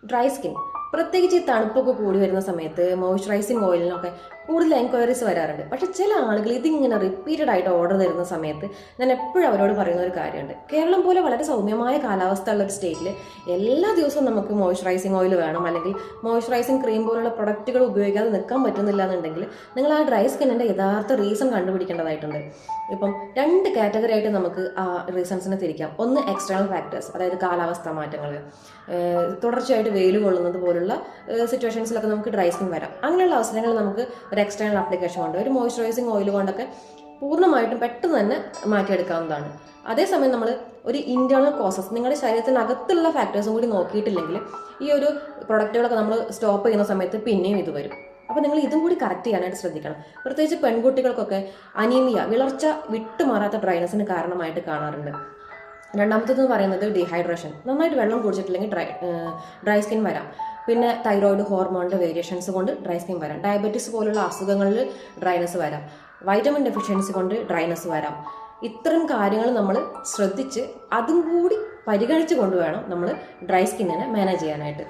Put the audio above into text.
Dry skin, പ്രത്യേകിച്ച് ഈ തണുപ്പൊക്കെ കൂടി വരുന്ന സമയത്ത് മോയ്സ്ചറൈസിങ് ഓയിലിനൊക്കെ കൂടുതൽ എൻക്വയറീസ് വരാറുണ്ട്. പക്ഷെ ചില ആളുകൾ ഇതിങ്ങനെ റിപ്പീറ്റഡ് ആയിട്ട് ഓർഡർ തരുന്ന സമയത്ത് ഞാൻ എപ്പോഴും അവരോട് പറയുന്ന ഒരു കാര്യമുണ്ട്. കേരളം പോലെ വളരെ സൗമ്യമായ കാലാവസ്ഥ ഉള്ള ഒരു സ്റ്റേറ്റിൽ എല്ലാ ദിവസവും നമുക്ക് മോയ്സ്ചറൈസിങ് ഓയിൽ വേണം, അല്ലെങ്കിൽ മോയ്സ്ചറൈസിങ് ക്രീം പോലുള്ള പ്രൊഡക്റ്റുകൾ ഉപയോഗിക്കാതെ നിൽക്കാൻ പറ്റുന്നില്ല എന്നുണ്ടെങ്കിൽ നിങ്ങൾ ആ ഡ്രൈ സ്കിന്നിൻ്റെ യഥാർത്ഥ റീസൺ കണ്ടുപിടിക്കേണ്ടതായിട്ടുണ്ട്. ഇപ്പം 2 കാറ്റഗറി ആയിട്ട് നമുക്ക് ആ റീസൺസിനെ തിരിക്കാം. ഒന്ന് എക്സ്റ്റേണൽ ഫാക്ടേഴ്സ്, അതായത് കാലാവസ്ഥാ മാറ്റങ്ങൾ, തുടർച്ചയായിട്ട് വെയിൽ കൊള്ളുന്നത് പോലുള്ള സിറ്റുവേഷൻസിലൊക്കെ നമുക്ക് ഡ്രൈ സ്കിൻ വരാം. അങ്ങനെയുള്ള അവസരങ്ങളിൽ നമുക്ക് ഒരു എക്സ്റ്റേണൽ ആപ്ലിക്കേഷൻ കൊണ്ട്, ഒരു മോയ്സ്ചറൈസിങ് ഓയിൽ കൊണ്ടൊക്കെ പൂർണ്ണമായിട്ടും പെട്ടെന്ന് തന്നെ മാറ്റിയെടുക്കാവുന്നതാണ്. അതേസമയം നമ്മൾ ഒരു ഇന്റേണൽ കോസസ്, നിങ്ങളുടെ ശരീരത്തിനകത്തുള്ള ഫാക്ടേഴ്സും കൂടി നോക്കിയിട്ടില്ലെങ്കിൽ ഈ ഒരു പ്രൊഡക്റ്റുകളൊക്കെ നമ്മൾ സ്റ്റോപ്പ് ചെയ്യുന്ന സമയത്ത് പിന്നെയും ഇത് വരും. അപ്പോൾ നിങ്ങൾ ഇതും കൂടി കറക്റ്റ് ചെയ്യാനായിട്ട് ശ്രദ്ധിക്കണം. പ്രത്യേകിച്ച് പെൺകുട്ടികൾക്കൊക്കെ അനീമിയ, വിളർച്ച വിട്ടുമാറാത്ത ഡ്രൈനസിന് കാരണമായിട്ട് കാണാറുണ്ട്. രണ്ടാമത്തേതെന്ന് പറയുന്നത് ഡീഹൈഡ്രേഷൻ, നന്നായിട്ട് വെള്ളം കുടിച്ചിട്ടില്ലെങ്കിൽ ഡ്രൈ സ്കിൻ വരാം. പിന്നെ തൈറോയിഡ് ഹോർമോണിൻ്റെ വേരിയേഷൻസ് കൊണ്ട് ഡ്രൈ സ്കിൻ വരാം. ഡയബറ്റീസ് പോലുള്ള അസുഖങ്ങളിൽ ഡ്രൈനസ് വരാം. വൈറ്റമിൻ ഡെഫിഷ്യൻസി കൊണ്ട് ഡ്രൈനസ് വരാം. ഇത്തരം കാര്യങ്ങൾ നമ്മൾ ശ്രദ്ധിച്ച് അതും കൂടി പരിഗണിച്ച് കൊണ്ടുവേണം നമ്മൾ ഡ്രൈ സ്കിന്നിനെ മാനേജ് ചെയ്യാനായിട്ട്.